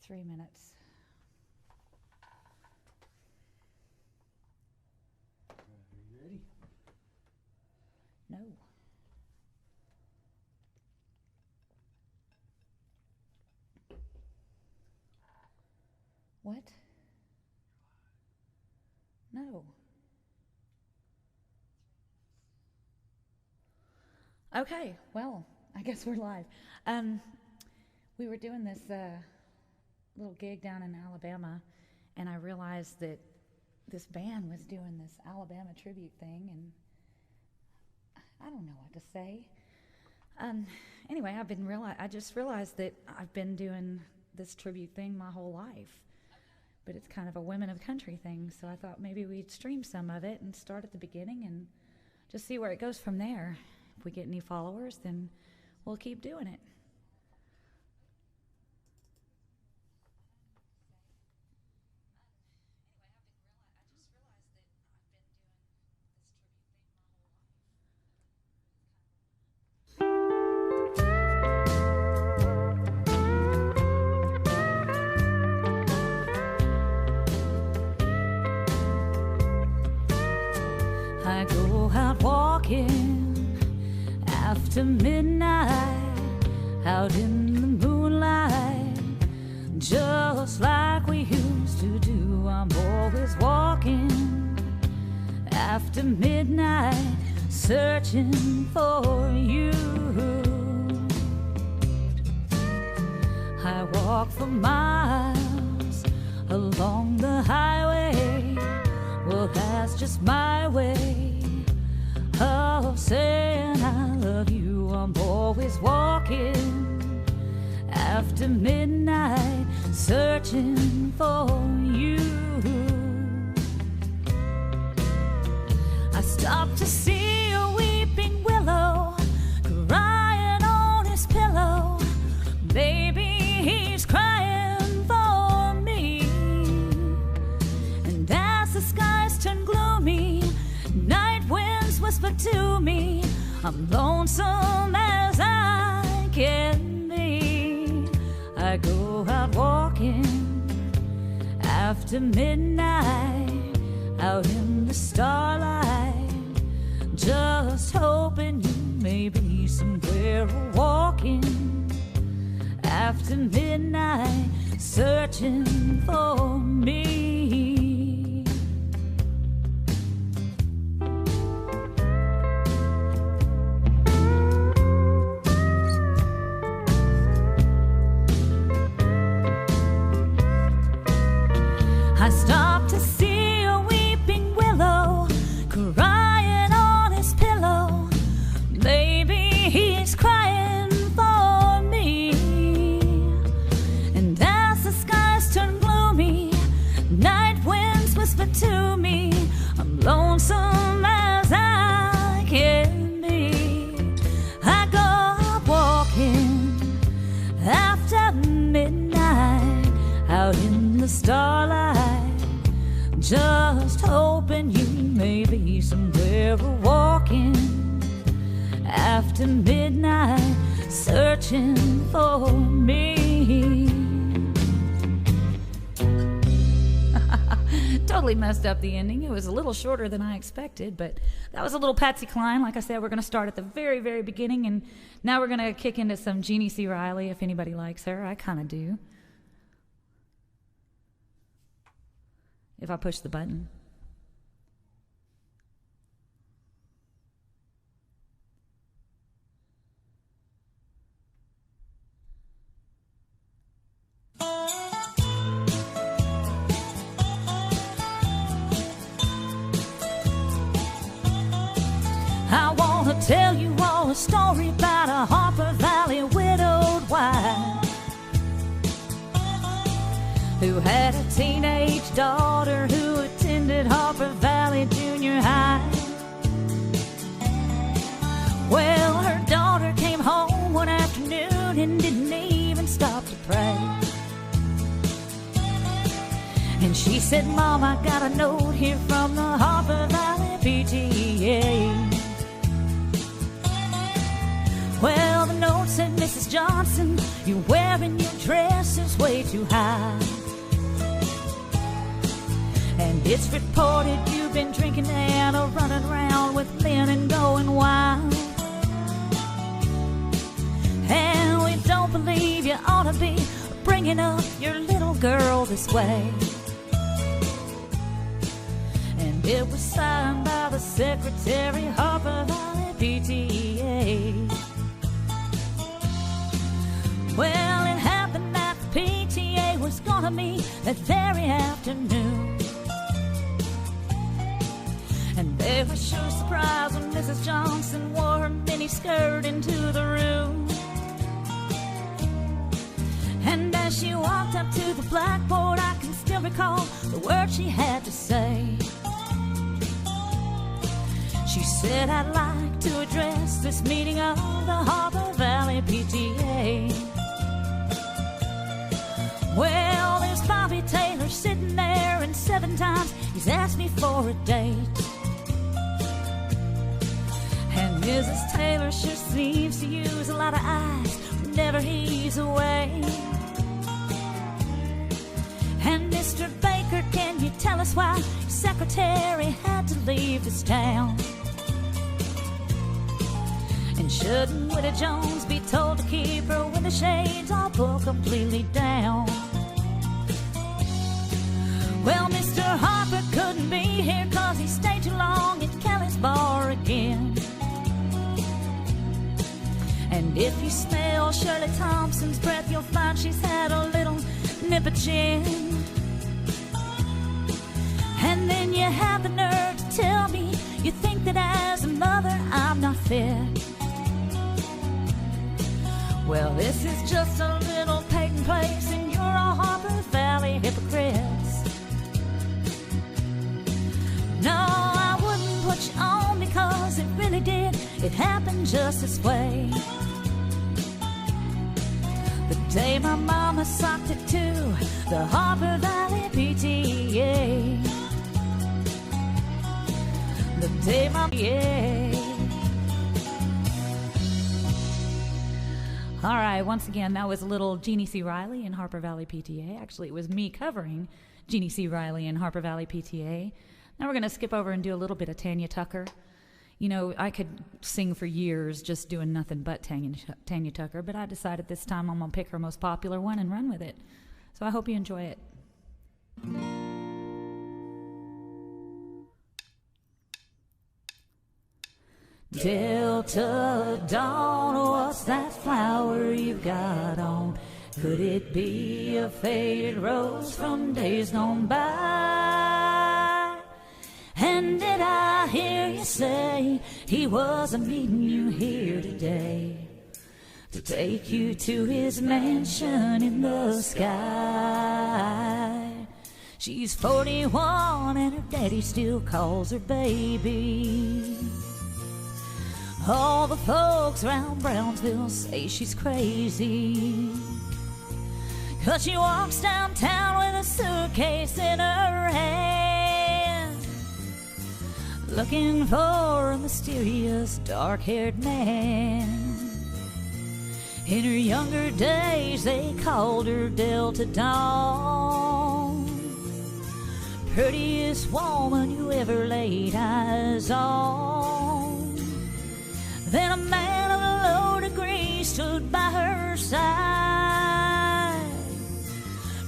3 minutes. Are you ready? No. What? No. Okay, well, I guess we're live. We were doing this little gig down in Alabama, and I realized that this band was doing this Alabama tribute thing, and I don't know what to say. Anyway, I just realized that I've been doing this tribute thing my whole life, but it's kind of a Women of Country thing, so I thought maybe we'd stream some of it and start at the beginning and just see where it goes from there. If we get any followers, then we'll keep doing it. I go out walking after midnight, out in the moonlight, just like we used to do. I'm always walking after midnight, searching for you. I walk for miles along the highway. Well, that's just my way of saying I love you. I'm always walking after midnight, searching for you. I stopped to see a weeping willow crying on his pillow. Baby, he's crying for me. And as the skies turn gloomy, night winds whisper to me, I'm lonesome as I can be. I go out walking after midnight, out in the starlight, just hoping you may be somewhere walking after midnight, searching for me. I stopped to see a weeping willow crying on his pillow. Maybe he's crying for me. And as the skies turn gloomy, night winds whisper to me, I'm lonesome as I can be. I go out walking after midnight, out in the starlight, just hoping you may be somewhere walking after midnight, searching for me. Totally messed up the ending. It was a little shorter than I expected, but that was a little Patsy Cline. Like I said, we're going to start at the very, very beginning, and now we're going to kick into some Jeannie C. Riley, if anybody likes her. I kind of do. If I push the button. I want to tell you all a story about a Harper Valley widowed wife who had a teenage daughter who attended Harper Valley Junior High. Well, her daughter came home one afternoon and didn't even stop to pray. And she said, Mom, I got a note here from the Harper Valley PTA. Well, the note said, Mrs. Johnson, you're wearing your dresses way too high. And it's reported you've been drinking and running around with men and going wild. And we don't believe you ought to be bringing up your little girl this way. And it was signed by the secretary, Harper Valley PTA. Well, it happened that the PTA was gonna meet that very afternoon. And they were sure surprised when Mrs. Johnson wore her mini skirt into the room. And as she walked up to the blackboard, I can still recall the words she had to say. She said, I'd like to address this meeting of the Harper Valley PTA. Well, there's Bobby Taylor sitting there, and 7 times he's asked me for a date. And Mrs. Taylor sure seems to use a lot of eyes whenever he's away. And Mr. Baker, can you tell us why your secretary had to leave this town? And shouldn't Widow Jones be told to keep her window shades all pulled completely down? Well, Mr. Harper couldn't be here 'cause he stayed too long at Kelly's bar again. And if you smell Shirley Thompson's breath, you'll find she's had a little nip of gin. And then you have the nerve to tell me you think that as a mother I'm not fit. Well, this is just a little pagan place, and you're all Harper Valley hypocrites. No, I wouldn't put you on because it really did. It happened just this way. The day my mama socked it to the Harper Valley PTA. The day my All right, once again, that was a little Jeannie C. Riley in Harper Valley PTA. Actually, it was me covering Jeannie C. Riley in Harper Valley PTA. Now we're going to skip over and do a little bit of Tanya Tucker. You know, I could sing for years just doing nothing but Tanya Tucker, but I decided this time I'm going to pick her most popular one and run with it. So I hope you enjoy it. Delta Dawn, what's that flower you've got on? Could it be a faded rose from days gone by? And did I hear you say he was meeting you here today to take you to his mansion in the sky? She's 41 and her daddy still calls her baby. All the folks around Brownsville say she's crazy, 'cause she walks downtown with a suitcase in her hand, looking for a mysterious dark-haired man. In her younger days they called her Delta Dawn, prettiest woman you ever laid eyes on. Then a man of low degree stood by her side,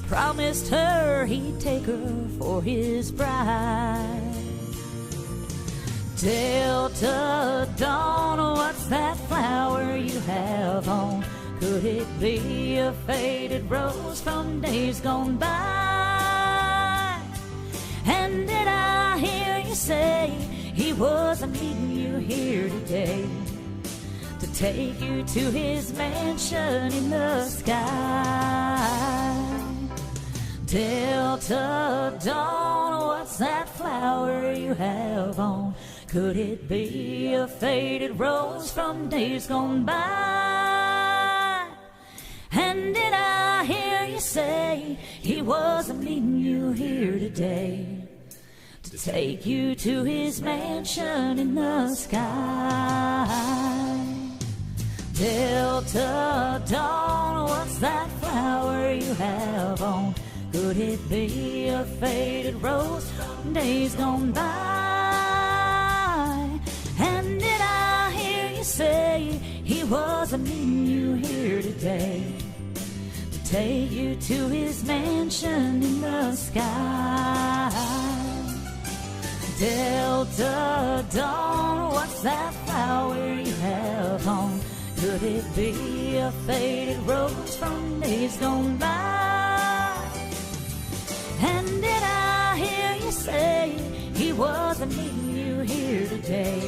promised her he'd take her for his bride. Delta Dawn, what's that flower you have on? Could it be a faded rose from days gone by? And did I hear you say he was meeting you here today to take you to his mansion in the sky? Delta Dawn, what's that flower you have on? Could it be a faded rose from days gone by? And did I hear you say he was meeting you here today to take you to his mansion in the sky? Delta dawn, what's that flower you have on? Could it be a faded rose from days gone by? And did I hear you say he wasn't meeting you here today to take you to his mansion in the sky? Delta dawn, what's that flower you have on? Could it be a faded rose from days gone by? And did I hear you say he wasn't meeting you here today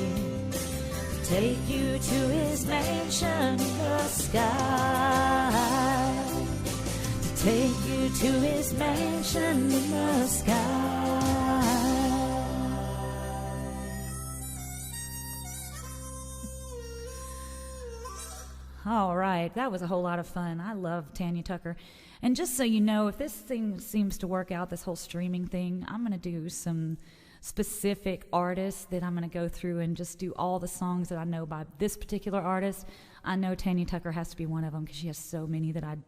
to take you to his mansion in the sky? To take you to his mansion in the sky. All right, that was a whole lot of fun. I love Tanya Tucker. And just so you know, if this thing seems to work out, this whole streaming thing, I'm going to do some specific artists that I'm going to go through and just do all the songs that I know by this particular artist. I know Tanya Tucker has to be one of them because she has so many that I